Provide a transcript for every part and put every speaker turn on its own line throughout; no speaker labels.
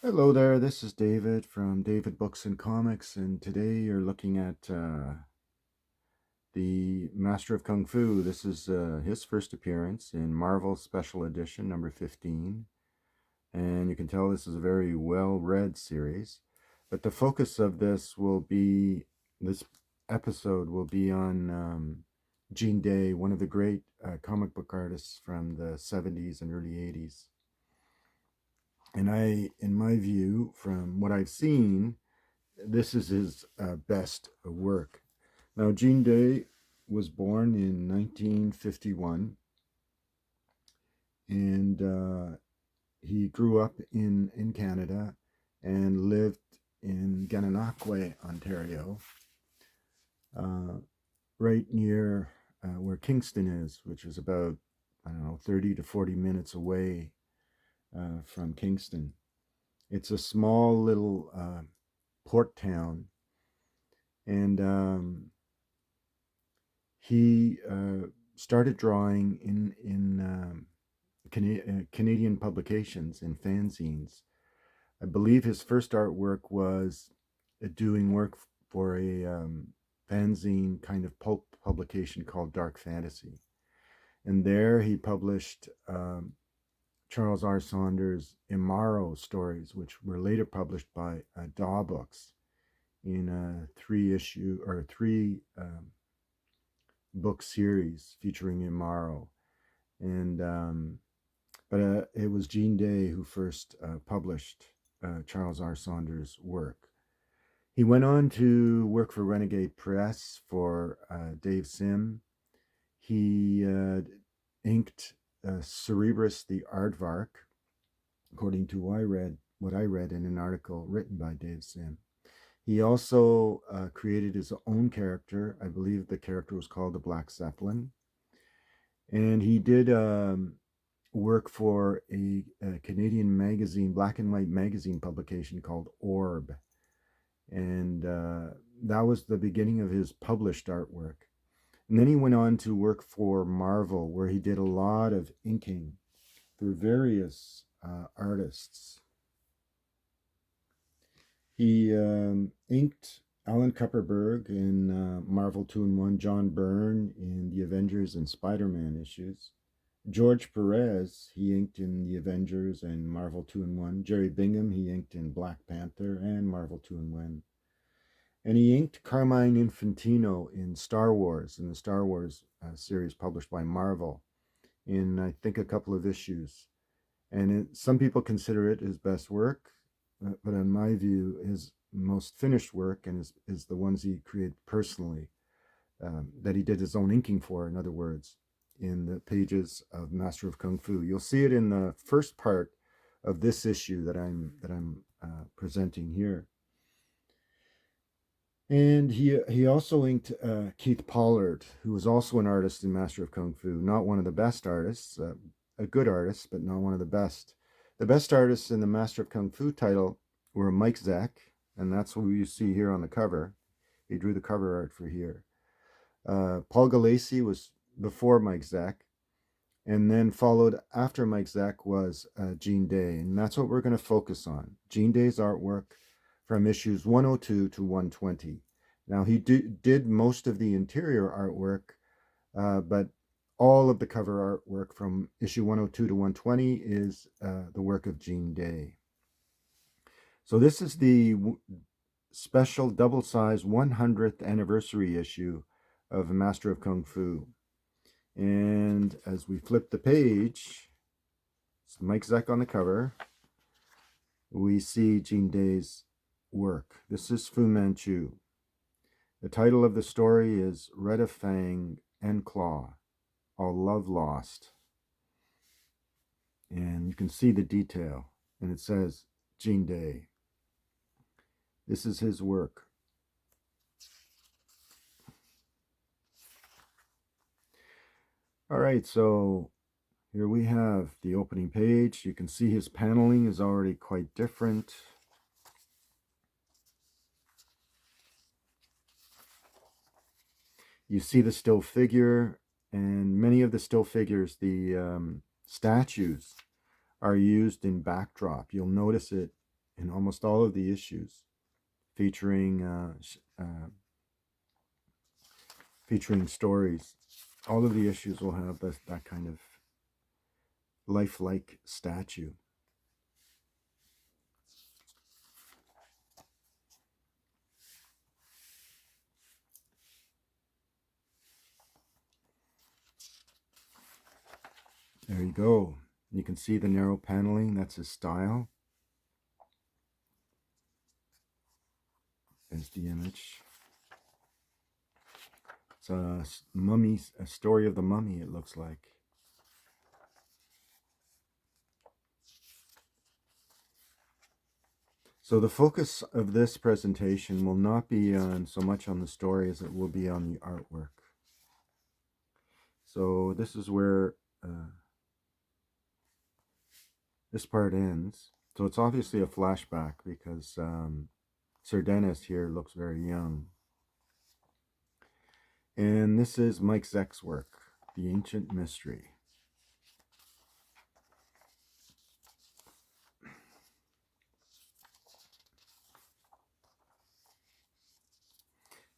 Hello there, this is David from David Books and Comics, and today you're looking at the Master of Kung Fu. This is his first appearance in Marvel Special Edition number 15, and you can tell this is a very well-read series. But the focus of this episode will be on Gene Day, one of the great comic book artists from the 70s and early 80s. And in my view, from what I've seen, this is his best work. Now, Gene Day was born in 1951, and he grew up in Canada and lived in Gananoque, Ontario, uh, right near where Kingston is, which is about, I don't know, 30 to 40 minutes away from Kingston. It's a small little port town, and he started drawing in Canadian publications in fanzines. I believe his first artwork was doing work for a fanzine kind of pulp publication called Dark Fantasy, and there he published Charles R. Saunders' Imaro stories, which were later published by Daw Books in a three book series featuring Imaro. And but it was Gene Day who first published Charles R. Saunders' work. He went on to work for Renegade Press for Dave Sim. He inked Cerebrus the Aardvark, according to what I read in an article written by Dave Sim. He also created his own character. I believe the character was called the Black Zeppelin. And he did work for a Canadian magazine, black and white magazine publication called Orb. And that was the beginning of his published artwork. And then he went on to work for Marvel, where he did a lot of inking for various artists. He inked Alan Kupperberg in Marvel 2-in-1, John Byrne in the Avengers and Spider-Man issues. George Perez, he inked in the Avengers and Marvel 2-in-1. Jerry Bingham, he inked in Black Panther and Marvel 2-in-1. And he inked Carmine Infantino in Star Wars, in the Star Wars series published by Marvel, in I think a couple of issues. And some people consider it his best work, but in my view, his most finished work and is the ones he created personally, that he did his own inking for, in other words, in the pages of Master of Kung Fu. You'll see it in the first part of this issue that I'm presenting here. And he also inked Keith Pollard, who was also an artist in Master of Kung Fu. Not one of the best artists, a good artist, but not one of the best. The best artists in the Master of Kung Fu title were Mike Zeck, and that's what you see here on the cover. He drew the cover art for here. Paul Galassi was before Mike Zeck, and then followed after Mike Zeck was Gene Day, and that's what we're going to focus on. Gene Day's artwork from issues 102 to 120. Now, he did most of the interior artwork, but all of the cover artwork from issue 102 to 120 is the work of Gene Day. So this is the special double-sized 100th anniversary issue of Master of Kung Fu. And as we flip the page, it's Mike Zeck on the cover, we see Gene Day's work. This is Fu Manchu. The title of the story is Red of Fang and Claw, All Love Lost. And you can see the detail, and it says Gene Day. This is his work. All right, so here we have the opening page. You can see his paneling is already quite different. You see the still figure, and many of the still figures, the statues, are used in backdrop. You'll notice it in almost all of the issues, featuring featuring stories. All of the issues will have that kind of lifelike statue. There you go. You can see the narrow paneling. That's his style. There's the image. It's a mummy, a story of the mummy, it looks like. So the focus of this presentation will not be on so much on the story as it will be on the artwork. So this is where this part ends. So it's obviously a flashback because Sir Dennis here looks very young. And this is Mike Zeck's work, The Ancient Mystery.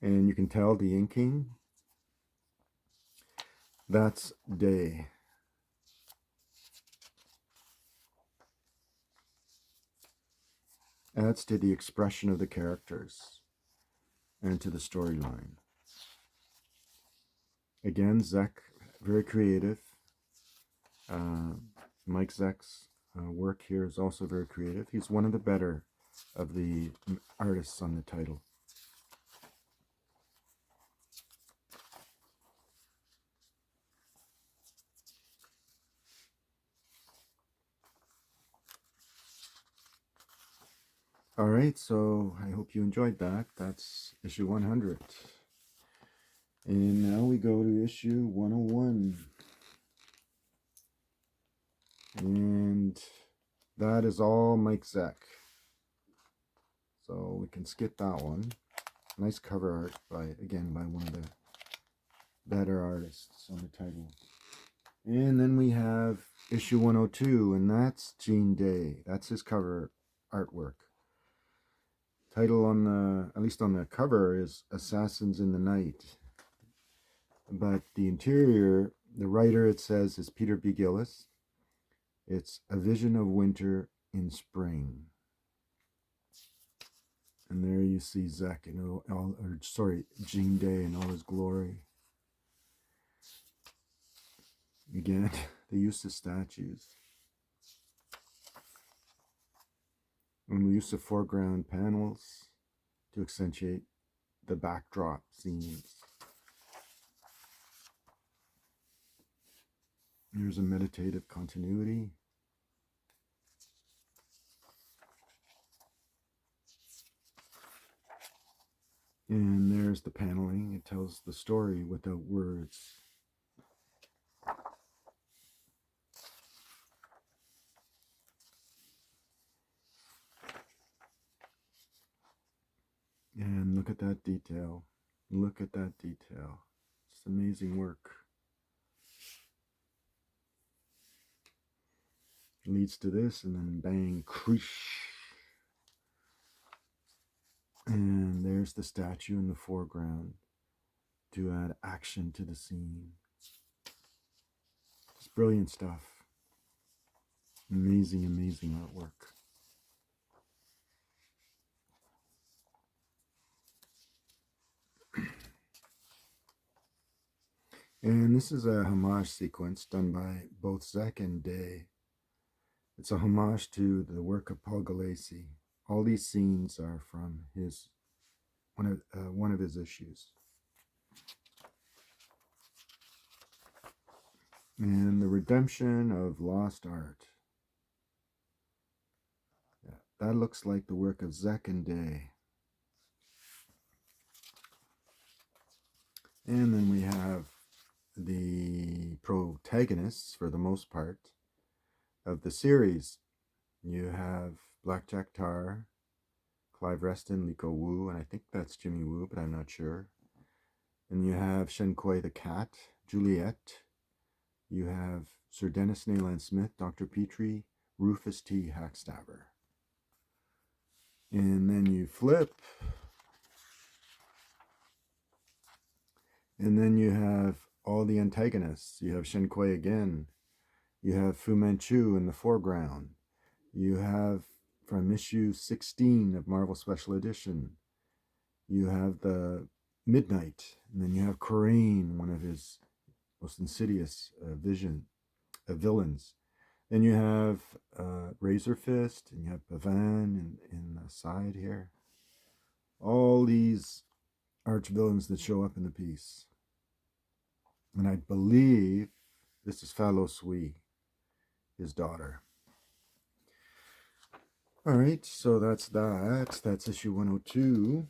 And you can tell the inking. That's day. Adds to the expression of the characters and to the storyline. Again, Zeck, very creative. Mike Zeck's work here is also very creative. He's one of the better of the artists on the title. All right, so I hope you enjoyed that. That's issue 100. And now we go to issue 101. And that is all Mike Zeck. So we can skip that one. Nice cover art by one of the better artists on the title. And then we have issue 102, and that's Gene Day. That's his cover artwork. Title on the, at least on the cover, is Assassins in the Night. But the interior, the writer, it says, is Peter B. Gillis. It's A Vision of Winter in Spring. And there you see Zeck in Gene Day in all his glory. Again, the use of statues. And the use of foreground panels to accentuate the backdrop scenes. Here's a meditative continuity. And there's the paneling. It tells the story without words. And look at that detail. Look at that detail. It's amazing work. It leads to this, and then bang, creesh. And there's the statue in the foreground to add action to the scene. It's brilliant stuff. Amazing, amazing artwork. And this is a homage sequence done by both Zeck and Day. It's a homage to the work of Paul Gulacy. All these scenes are from his one of his issues. And the redemption of lost art. Yeah, that looks like the work of Zeck and Day. And then we have the protagonists, for the most part, of the series. You have Blackjack Tar, Clive Reston, Liko Wu, and I think that's Jimmy Woo, but I'm not sure. And you have Shen Kuei the Cat, Juliet. You have Sir Dennis Nayland Smith, Dr. Petrie, Rufus T. Hackstabber. And then you flip. And then you have all the antagonists. You have Shen Kuei again. You have Fu Manchu in the foreground. You have from issue 16 of Marvel Special Edition, you have the Midnight, and then you have Corrine, one of his most insidious villains. Then you have Razor Fist, and you have Pavan in the side here. All these arch villains that show up in the piece. And I believe this is Fa Lo Sui, his daughter. All right, so that's that. That's issue 102.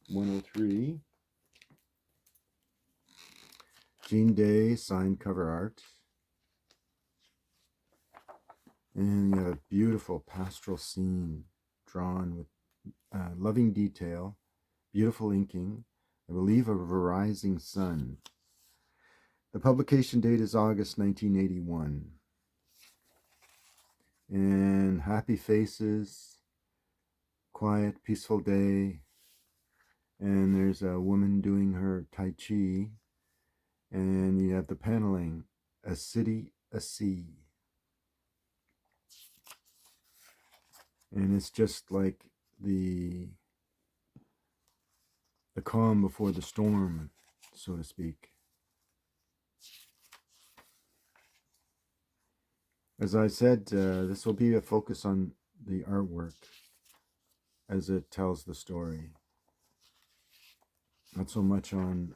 103. Gene Day signed cover art. And you have a beautiful pastoral scene drawn with loving detail, beautiful inking, I believe of a rising sun. The publication date is August 1981. And happy faces, quiet, peaceful day. And there's a woman doing her Tai Chi. And you have the paneling, a city, a sea. And it's just like the calm before the storm, so to speak. As I said, this will be a focus on the artwork as it tells the story. Not so much on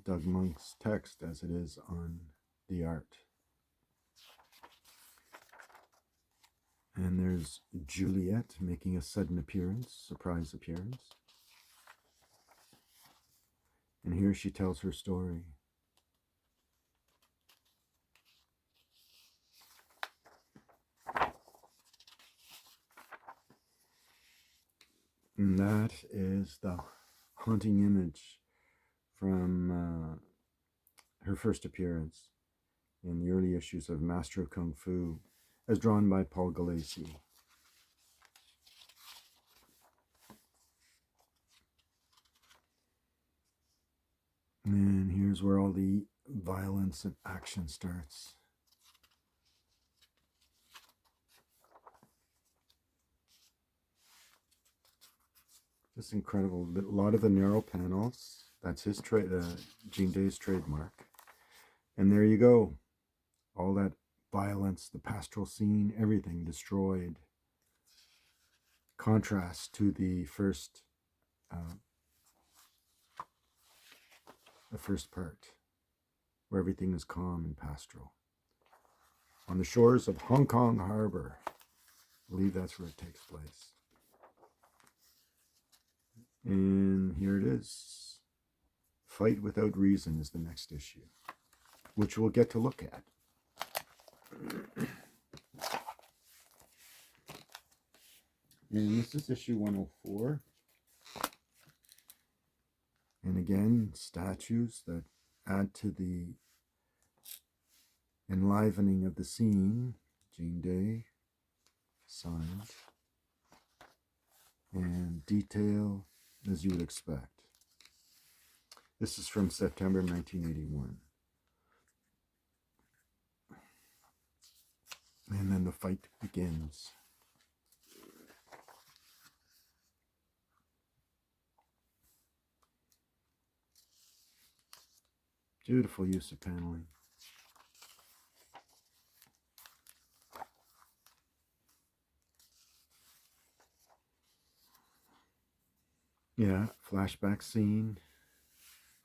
Doug Monk's text as it is on the art. And there's Juliet making a sudden appearance, surprise appearance. And here she tells her story. And that is the haunting image from her first appearance in the early issues of Master of Kung Fu, as drawn by Paul Gulacy. And here's where all the violence and action starts. Just incredible. A lot of the narrow panels. That's his Gene Day's trademark. And there you go. All that violence, the pastoral scene, everything destroyed. Contrast to the first part, where everything is calm and pastoral. On the shores of Hong Kong Harbor. I believe that's where it takes place. And here it is. Fight Without Reason is the next issue, which we'll get to look at. And this is issue 104. And again, statues that add to the enlivening of the scene. Gene Day, signed, and detail as you would expect. This is from September 1981. And then the fight begins. Beautiful use of paneling. Yeah, flashback scene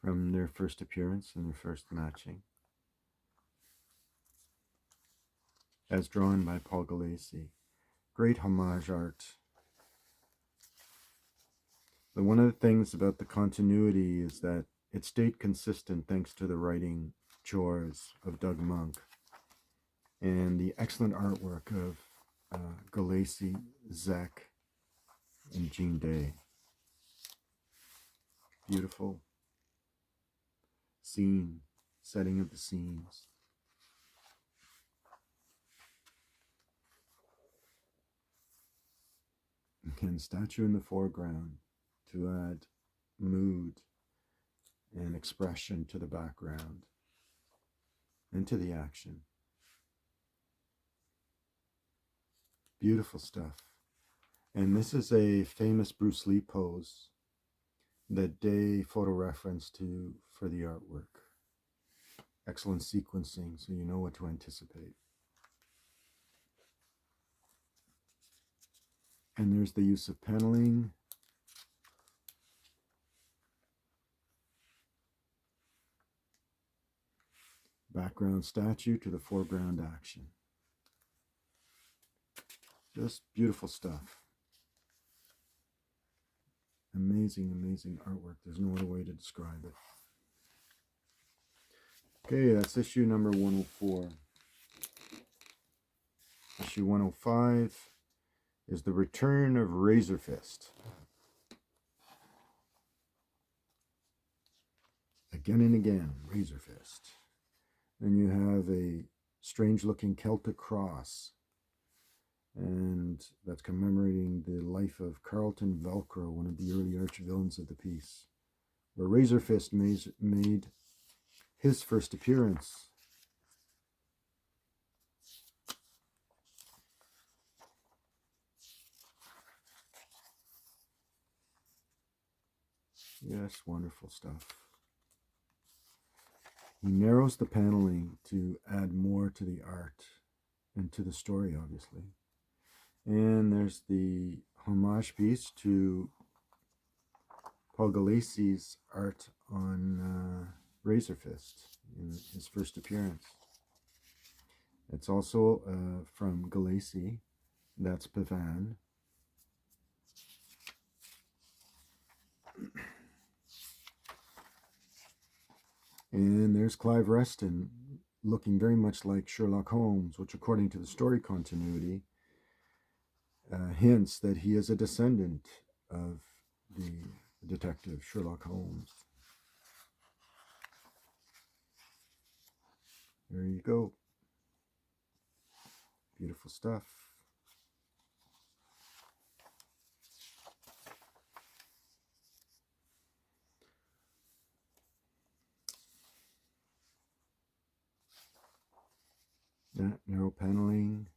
from their first appearance and their first matching. As drawn by Paul Gulacy. Great homage art. But one of the things about the continuity is that it stayed consistent thanks to the writing chores of Doug Monk and the excellent artwork of Gulacy, Zek, and Gene Day. Beautiful scene, setting of the scenes. Again, statue in the foreground to add mood and expression to the background and to the action. Beautiful stuff. And this is a famous Bruce Lee pose that Day photo reference to for the artwork. Excellent sequencing, so you know what to anticipate. And there's the use of paneling. Background statue to the foreground action. Just beautiful stuff. Amazing, amazing artwork. There's no other way to describe it. Okay, that's issue number 104. Issue 105 is The Return of Razor Fist. Again and again, Razor Fist. And you have a strange-looking Celtic cross, and that's commemorating the life of Carlton Velcro, one of the early arch-villains of the piece, where Razor Fist made his first appearance. Yes, wonderful stuff. He narrows the paneling to add more to the art and to the story, obviously. And there's the homage piece to Paul Gulacy's art on Razor Fist in his first appearance. It's also from Gulacy. That's Pavan. And there's Clive Reston, looking very much like Sherlock Holmes, which, according to the story continuity, hints that he is a descendant of the detective Sherlock Holmes. There you go. Beautiful stuff. That narrow paneling.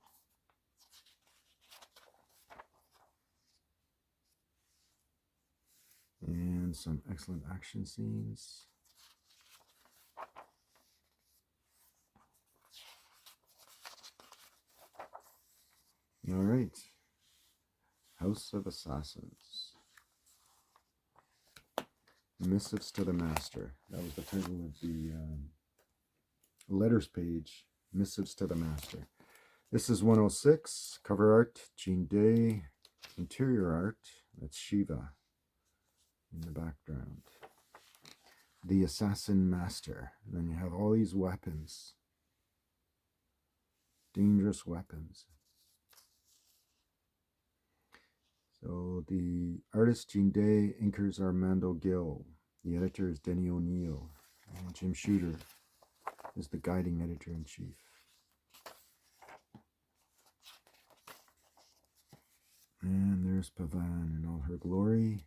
And some excellent action scenes. All right. House of Assassins. Missives to the Master. That was the title of the letters page. Missives to the Master. This is 106. Cover art, Gene Day. Interior art, that's Shiva in the background. The Assassin Master. And then you have all these weapons. Dangerous weapons. So the artist Gene Day, inkers Armando Gill. The editor is Denny O'Neil. And Jim Shooter is the guiding editor-in-chief. And there's Pavan in all her glory.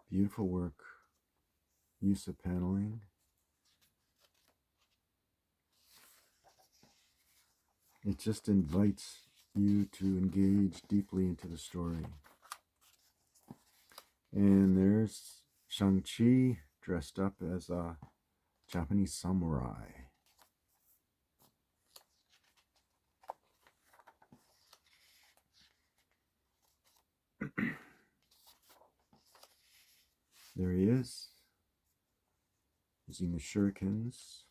Beautiful work. Use of paneling. It just invites you to engage deeply into the story. And there's Shang-Chi dressed up as a Japanese samurai. There he is, using the shurikens.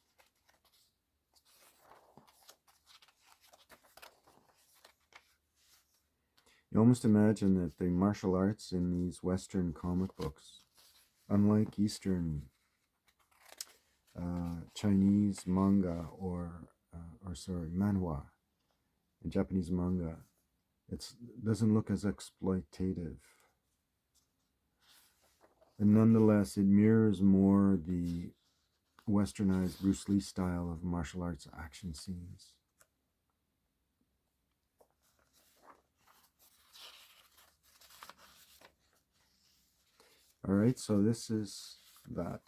You almost imagine that the martial arts in these Western comic books, unlike Eastern Chinese manga or manhwa, in Japanese manga, it doesn't look as exploitative. And nonetheless, it mirrors more the westernized Bruce Lee style of martial arts action scenes. All right, so this is that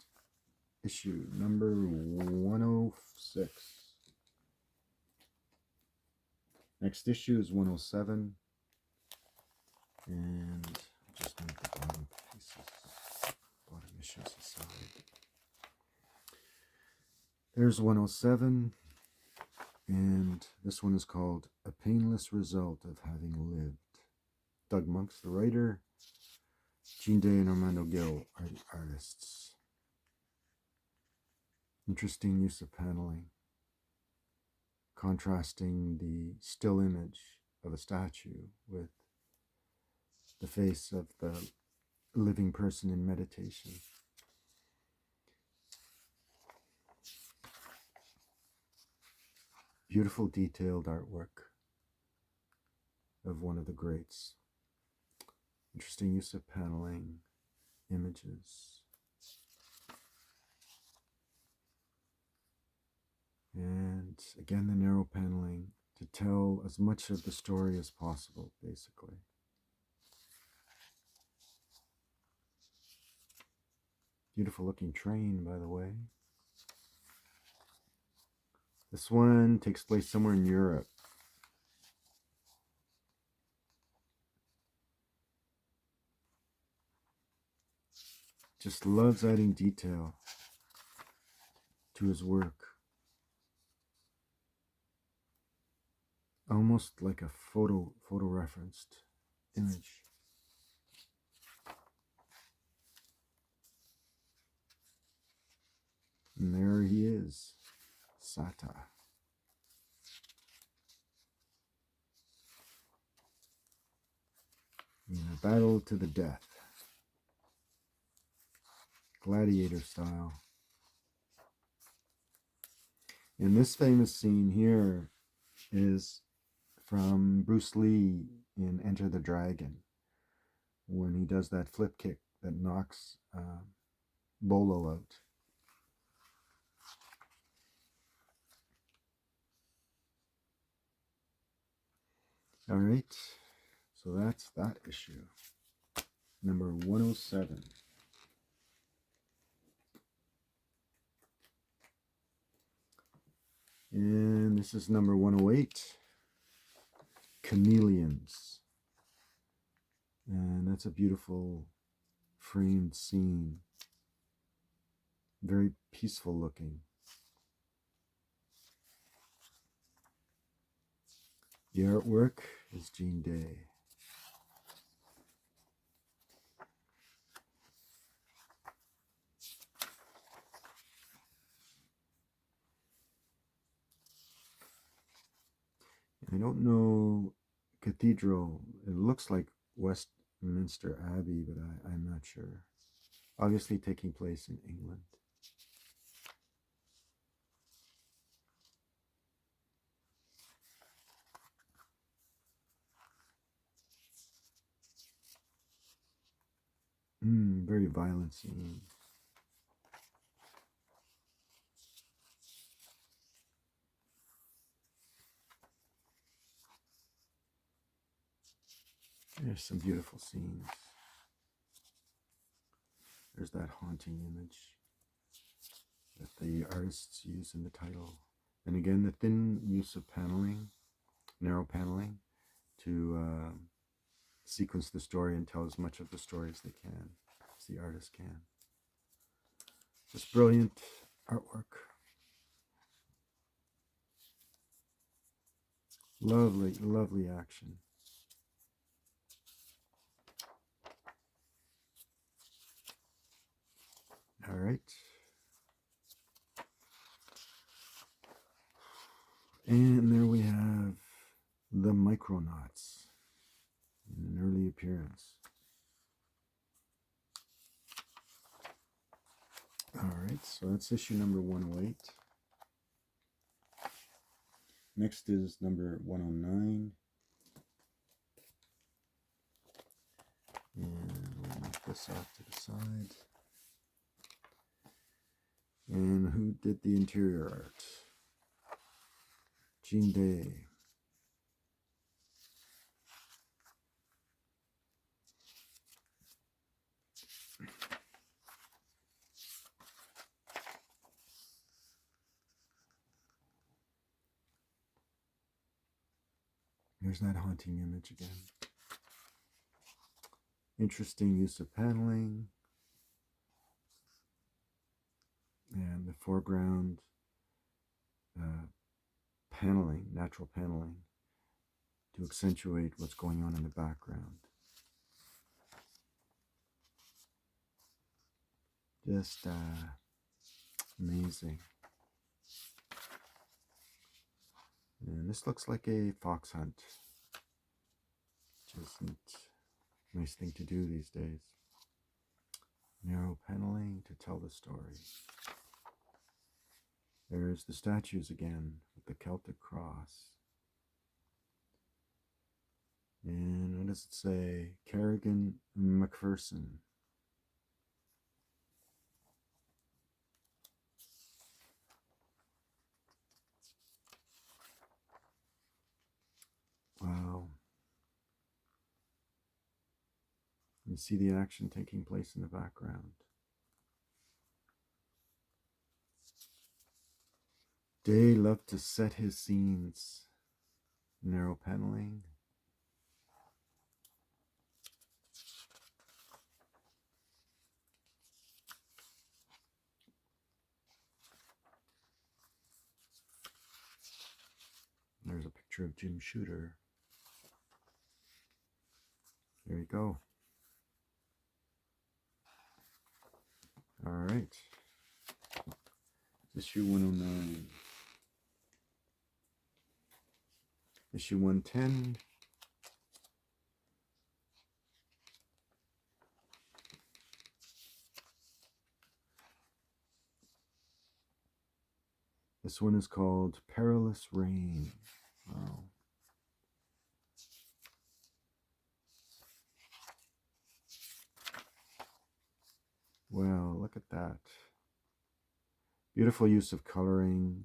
issue number 106. Next issue is 107, and I'll just move the bottom pieces, bottom issues aside. There's 107, and this one is called A Painless Result of Having Lived. Doug Monk's the writer, Gene Day and Armando Gil are the artists. Interesting use of paneling, contrasting the still image of a statue with the face of the living person in meditation. Beautiful detailed artwork of one of the greats. Interesting use of paneling, images. And again, the narrow paneling to tell as much of the story as possible, basically. Beautiful looking train, by the way. This one takes place somewhere in Europe. Just loves adding detail to his work. Almost like a photo referenced image. And there he is, Sata. In a battle to the death. Gladiator style. And this famous scene here is from Bruce Lee in Enter the Dragon, when he does that flip kick that knocks Bolo out. All right, so that's that issue, number 107. And this is number 108, Chameleons. And that's a beautiful framed scene. Very peaceful looking. The artwork is Gene Day. I don't know cathedral. It looks like Westminster Abbey, but I'm not sure. Obviously taking place in England. Very violent scene. There's some beautiful scenes. There's that haunting image that the artists use in the title. And again, the thin use of paneling, narrow paneling, to sequence the story and tell as much of the story as they can, as the artist can. Just brilliant artwork. Lovely, lovely action. All right. And there we have the Micronauts in an early appearance. All right, so that's issue number 108. Next is number 109. And we'll move this off to the side. And who did the interior art? Jean Day. There's that haunting image again. Interesting use of paneling. And the foreground paneling, natural paneling, to accentuate what's going on in the background. Just amazing. And this looks like a fox hunt, which isn't a nice thing to do these days. Narrow paneling to tell the story. There's the statues again with the Celtic cross. And what does it say? Kerrigan McPherson. Wow. You see the action taking place in the background. Day loved to set his scenes. Narrow paneling. There's a picture of Jim Shooter. There you go. All right. Issue 109. Issue 110. This one is called Perilous Rain. Wow. Well, look at that. Beautiful use of coloring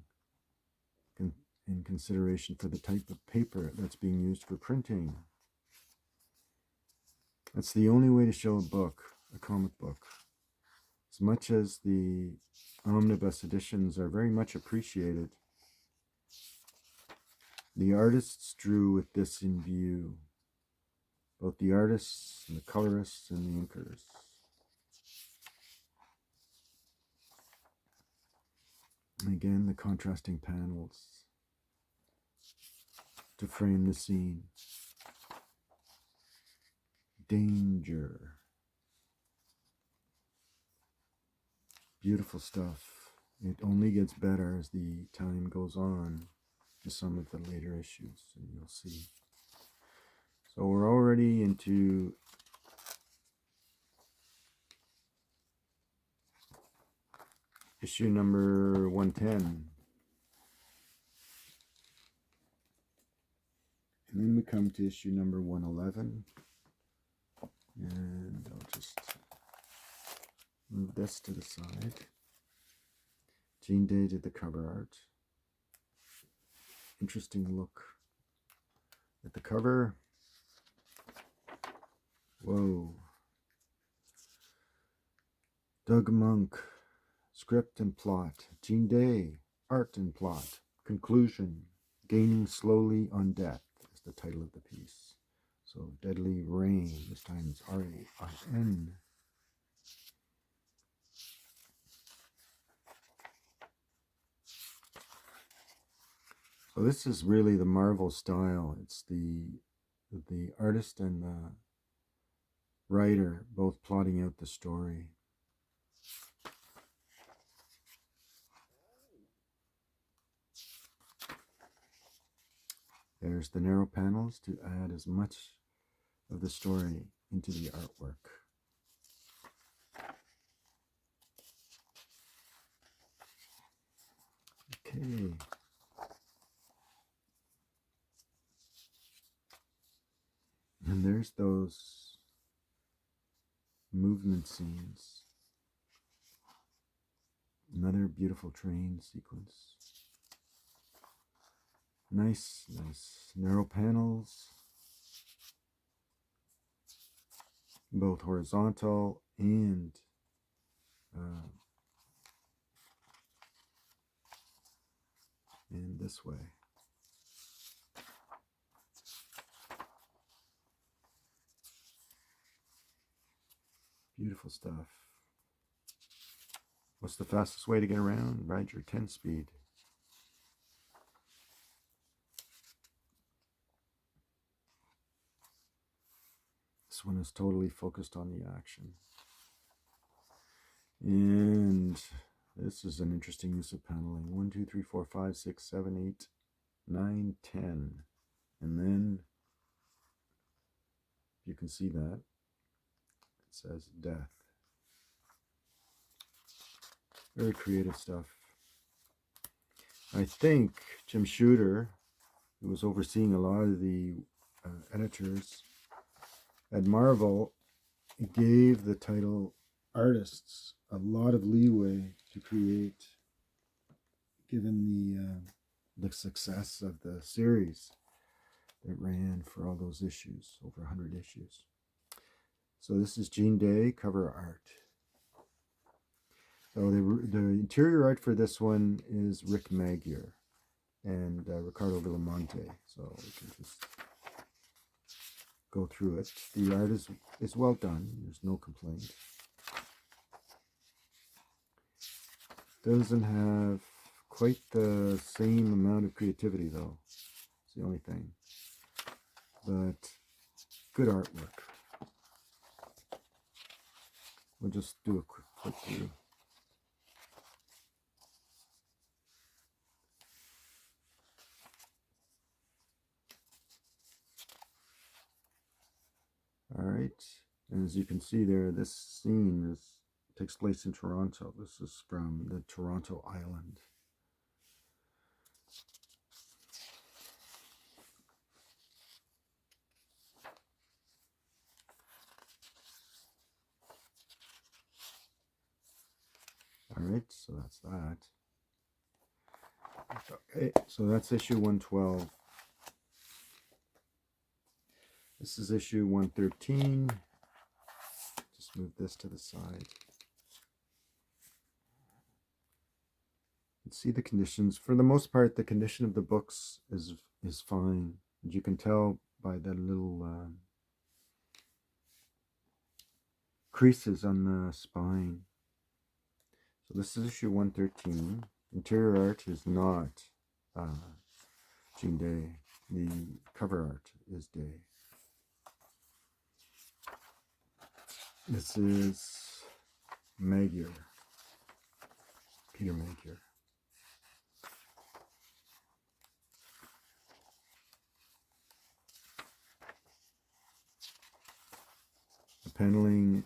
in consideration for the type of paper that's being used for printing. That's the only way to show a book, a comic book. As much as the omnibus editions are very much appreciated, the artists drew with this in view. Both the artists and the colorists and the inkers. And again, the contrasting panels to frame the scene. Danger. Beautiful stuff. It only gets better as the time goes on to some of the later issues, and you'll see. So we're already into issue number 110. And then we come to issue number 111. And I'll just move this to the side. Jean Day did the cover art. Interesting look at the cover. Whoa. Doug Monk, script and plot. Jean Day, art and plot. Conclusion, Gaining Slowly on Death is the title of the piece. So Deadly Rain, this time it's R-A-I-N. So this is really the Marvel style. It's the artist and the writer both plotting out the story. There's the narrow panels to add as much of the story into the artwork. Okay. And there's those movement scenes. Another beautiful train sequence. Nice, nice narrow panels, both horizontal and this way. Beautiful stuff. What's the fastest way to get around? Ride your 10-speed. This one is totally focused on the action. And this is an interesting use of paneling. 1, 2, 3, 4, 5, 6, 7, 8, 9, 10. And then you can see that it says death. Very creative stuff. I think Jim Shooter, who was overseeing a lot of the editors at Marvel, gave the title artists a lot of leeway to create, given the success of the series that ran for all those issues, over 100 issues. So this is Gene Day cover art. So the interior art for this one is Rick Magyar and Ricardo Villamonte. So we can just go through it. The art is well done. There's no complaint. Doesn't have quite the same amount of creativity though. It's the only thing. But good artwork. We'll just do a quick flip through. All right, and as you can see there, this scene takes place in Toronto. This is from the Toronto Island. All right, so that's that. Okay, so that's issue 112. This is issue 113. Just move this to the side. You see the conditions. For the most part, the condition of the books is fine. And you can tell by the little creases on the spine. So this is issue 113. Interior art is not Gene Day. The cover art is Day. This is Magyar, Peter Magyar. The paneling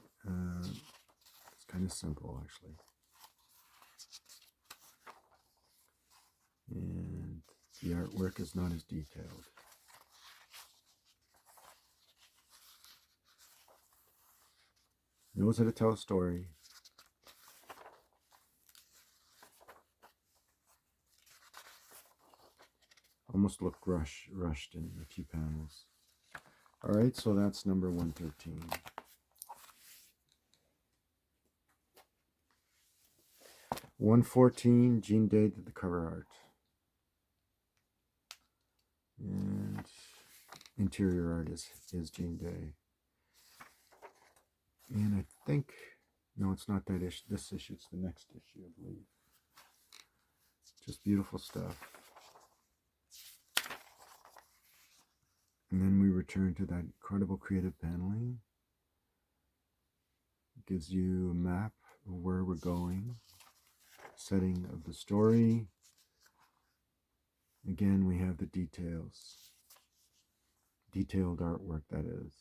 is kind of simple, actually. And the artwork is not as detailed. Knows how to tell a story. Almost look rushed in a few panels. All right, so that's number 113. $114, Gene Day did the cover art. And interior art is Gene Day. And I think, no, it's not that issue. This issue, it's the next issue, I believe. Just beautiful stuff. And then we return to that incredible creative paneling. It gives you a map of where we're going, setting of the story. Again, we have the details. Detailed artwork, that is.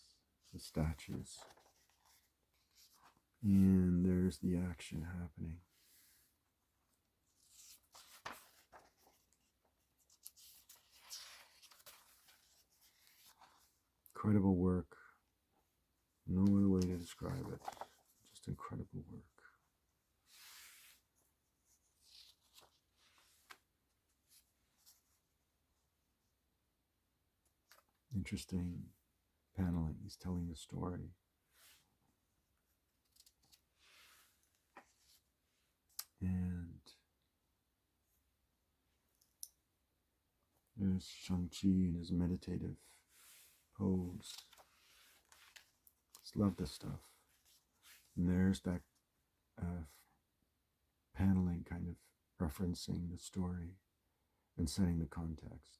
The statues. And there's the action happening. Incredible work. No other way to describe it. Just incredible work. Interesting paneling. He's telling a story. And there's Shang-Chi in his meditative pose. Just love this stuff. And there's that paneling kind of referencing the story and setting the context.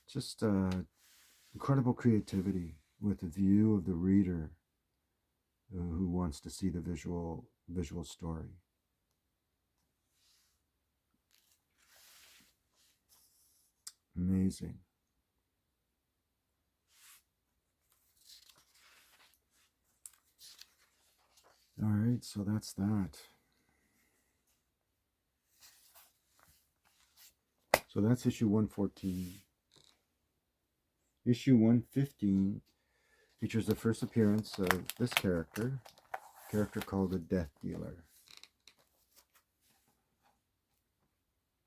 Just incredible creativity with a view of the reader who wants to see the visual story. Amazing. All right, so that's that. So that's issue 114. Issue 115 features the first appearance of this character, a character called the Death Dealer.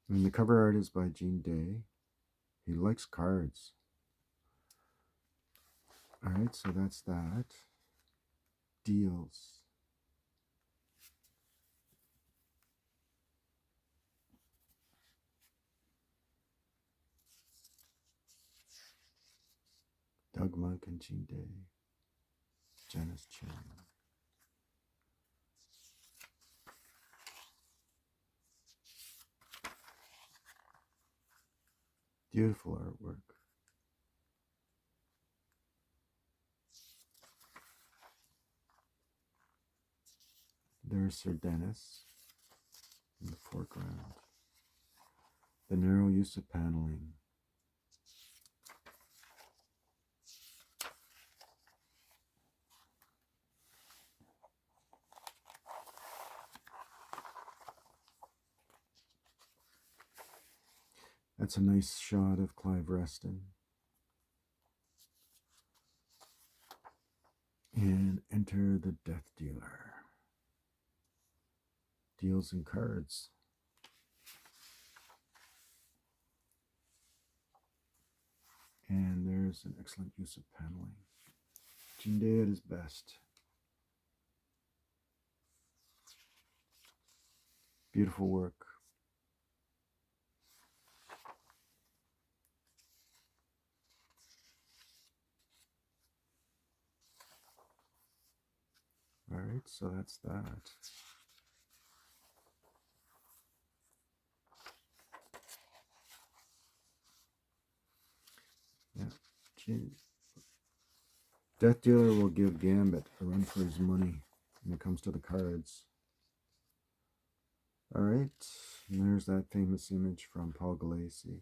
And the cover art is by Gene Day. He likes cards. All right, so that's that. Deals. Doug Monk and Gene Day. Janice Chang. Beautiful artwork. There's Sir Dennis in the foreground. The narrow use of paneling. That's a nice shot of Clive Reston. And enter the Death Dealer. Deals in cards. And there's an excellent use of paneling. Gene Day at his best. Beautiful work. All right, so that's that. Yeah, Death Dealer will give Gambit a run for his money when it comes to the cards. All right, and there's that famous image from Paul Gulacy.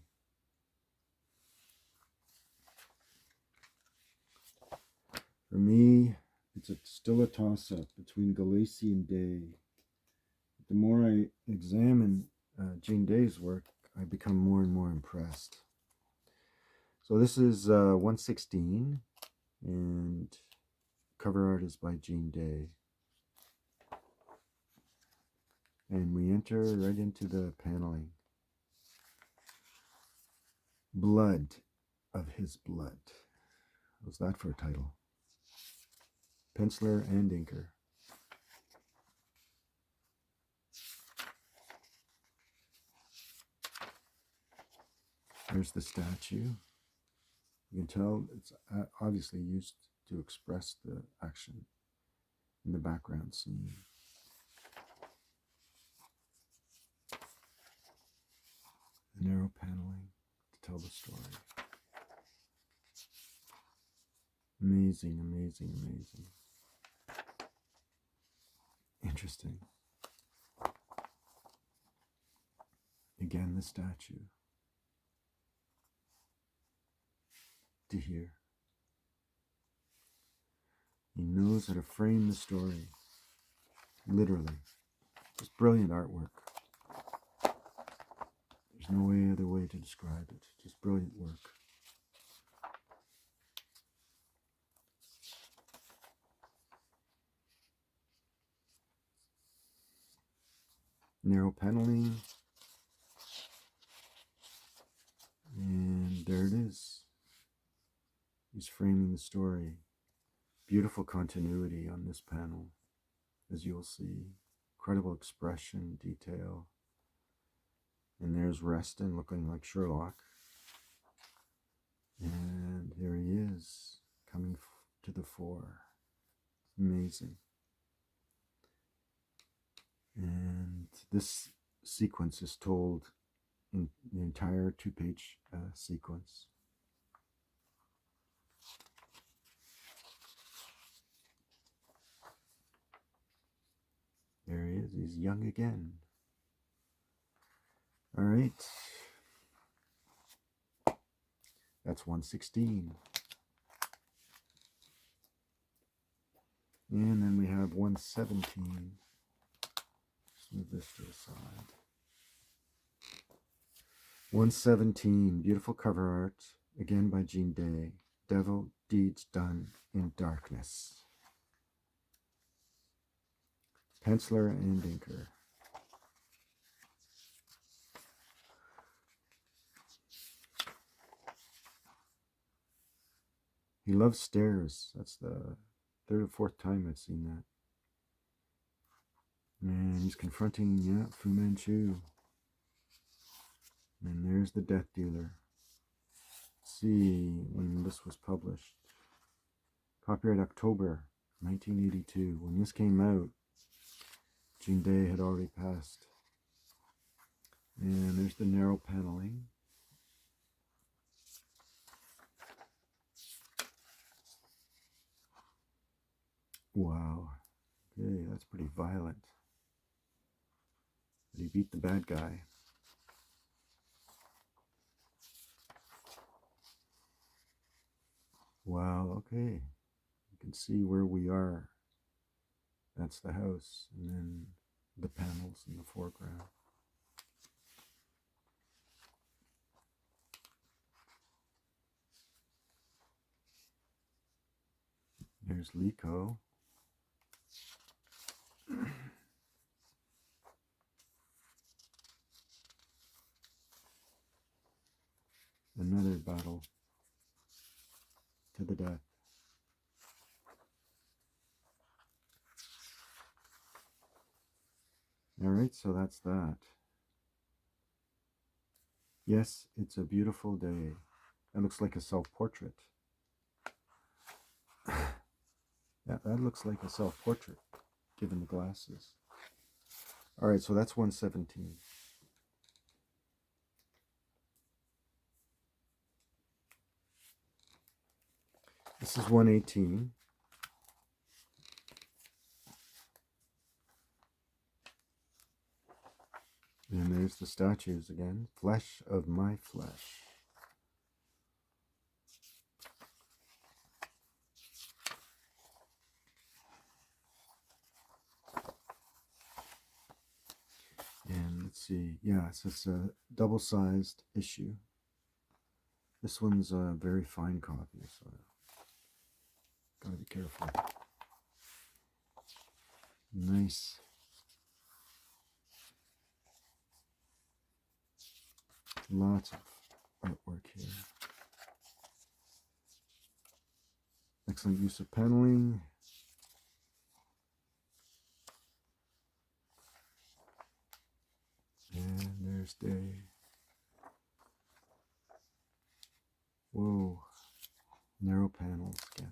For me, it's still a toss-up between Gulacy and Day. The more I examine Gene Day's work, I become more and more impressed. So this is 116, and cover art is by Gene Day. And we enter right into the paneling. Blood of his blood. What's that for a title? Penciler and inker. There's the statue. You can tell it's obviously used to express the action in the background scene. The narrow paneling to tell the story. Amazing, amazing, amazing. Interesting. Again, the statue. To hear. He knows how to frame the story. Literally. Just brilliant artwork. There's no other way to describe it. Just brilliant work. Narrow paneling. And there it is. He's framing the story. Beautiful continuity on this panel, as you'll see. Incredible expression, detail. And there's Reston looking like Sherlock. And here he is, coming to the fore. Amazing. And this sequence is told in the entire 2-page sequence. There he is. He's young again. All right. That's 116. And then we have 117. Let's move this to the side. 117. Beautiful cover art. Again by Jean Day. Devil Deeds Done in Darkness. Penciler and inker. He loves stairs. That's the third or fourth time I've seen that. And he's confronting, Fu Manchu. And there's the Death Dealer. Let's see when this was published. Copyright October 1982. When this came out, Jean Day had already passed. And there's the narrow paneling. Wow. Okay, that's pretty violent. But he beat the bad guy. Wow, okay. You can see where we are. That's the house, and then the panels in the foreground. There's Liko. Another battle to the death. Alright, so that's that. Yes, it's a beautiful day. That looks like a self-portrait. Yeah, that looks like a self-portrait, given the glasses. Alright, so that's 117. This is 118. And there's the statues again. Flesh of my flesh. And let's see. Yeah, so it's a double-sized issue. This one's a very fine copy, so gotta be careful. Nice. Lots of artwork here. Excellent use of paneling. And there's Day. Whoa. Narrow panels again.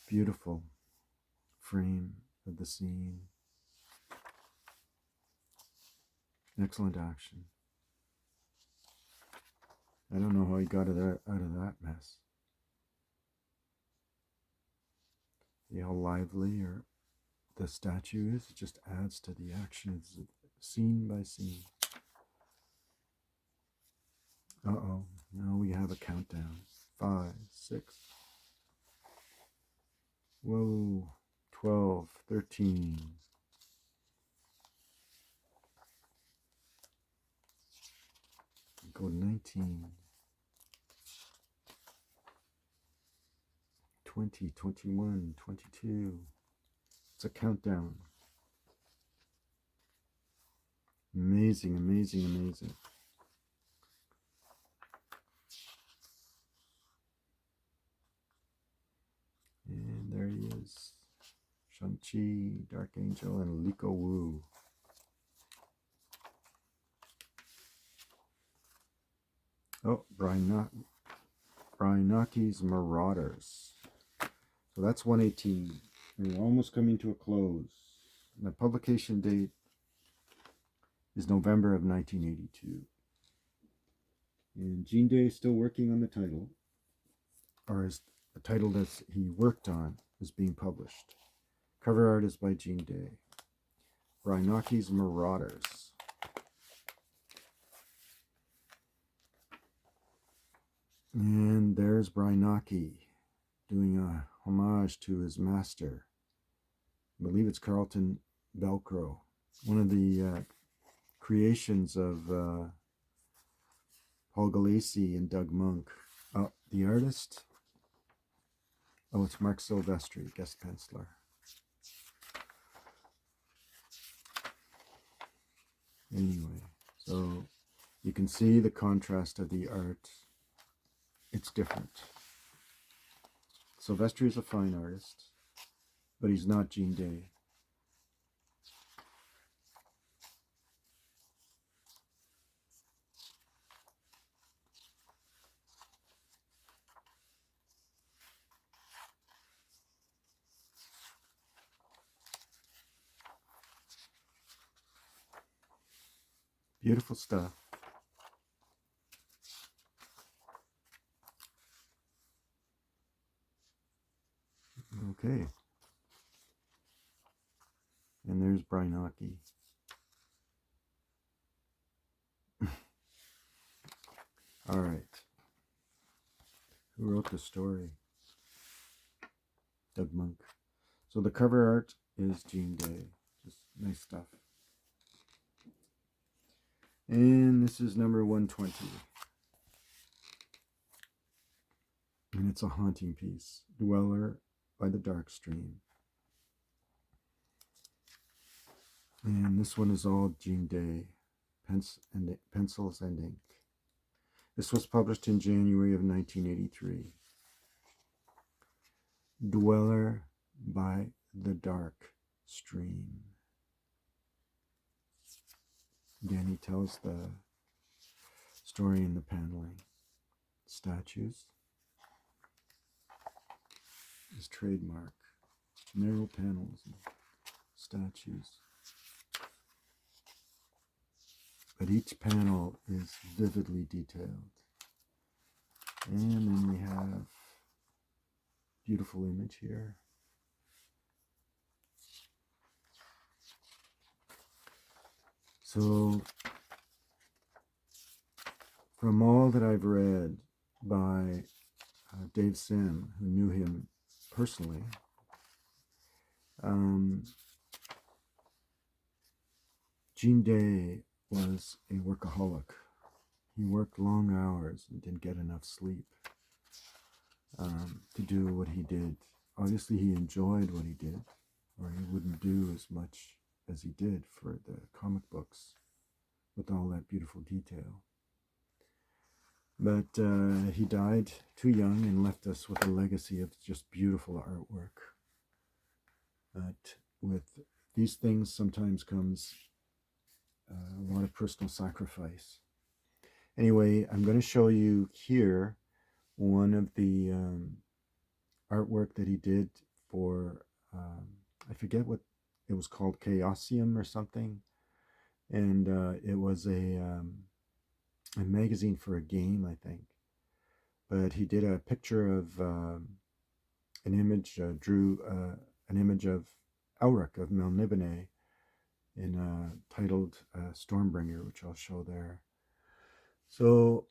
Beautiful frame of the scene. Excellent action. I don't know how he got out of that mess. See how lively the statue is? It just adds to the action. It's scene by scene. Uh-oh. Now we have a countdown. 5, 6. Whoa. 12, 13. Go 19. 20, 21, 22. It's a countdown. Amazing, amazing, amazing. Shang-Chi, Dark Angel, and Liko Wu. Oh, Brian Naki's Marauders. So that's 118. We're almost coming to a close. The publication date is November of 1982. And Gene Day is still working on the title, or is the title that he worked on is being published. Cover art is by Gene Day. Brian Naki's Marauders. And there's Brian Naki doing a homage to his master. I believe it's Carlton Velcro, one of the creations of Paul Gulacy and Doug Monk. The artist? Oh, it's Mark Silvestri, guest penciler. Anyway, so you can see the contrast of the art. It's different. Silvestri is a fine artist, but he's not Gene Day. Beautiful stuff. Okay. And there's Brian Naki. All right. Who wrote the story? Doug Monk. So the cover art is Gene Day. Just nice stuff. And this is number 120. And it's a haunting piece. Dweller by the Dark Stream. And this one is all Gene Day. Pencils and ink. This was published in January of 1983. Dweller by the Dark Stream. Again, he tells the story in the paneling. Statues. His trademark. Narrow panels and statues. But each panel is vividly detailed. And then we have beautiful image here. So, from all that I've read by Dave Sim, who knew him personally, Gene Day was a workaholic. He worked long hours and didn't get enough sleep to do what he did. Obviously, he enjoyed what he did, or he wouldn't do as much as he did for the comic books with all that beautiful detail. But he died too young and left us with a legacy of just beautiful artwork. But with these things sometimes comes a lot of personal sacrifice. Anyway, I'm going to show you here one of the artwork that he did for, I forget what it was called, Chaosium or something. And it was a magazine for a game, I think. But he did a picture of an image, drew an image of Elric of Melniboné in titled Stormbringer, which I'll show there. So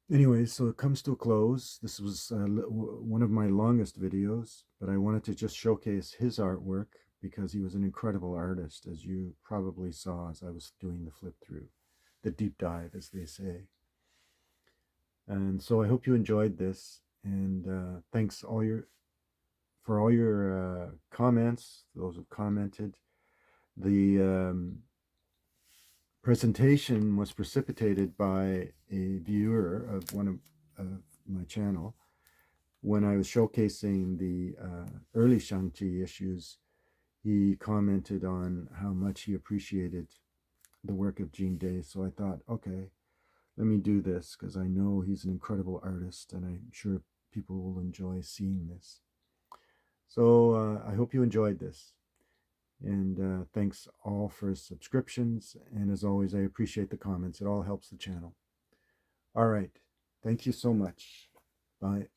anyway, so it comes to a close. This was one of my longest videos, but I wanted to just showcase his artwork because he was an incredible artist, as you probably saw as I was doing the flip through, the deep dive, as they say. And so I hope you enjoyed this, and thanks for all your comments, those who've commented. The presentation was precipitated by a viewer of one of my channel when I was showcasing the early Shang-Chi issues. he commented on how much he appreciated the work of Gene Day. So I thought, okay, let me do this because I know he's an incredible artist and I'm sure people will enjoy seeing this. So I hope you enjoyed this. And thanks all for subscriptions. And as always, I appreciate the comments. It all helps the channel. All right. Thank you so much. Bye.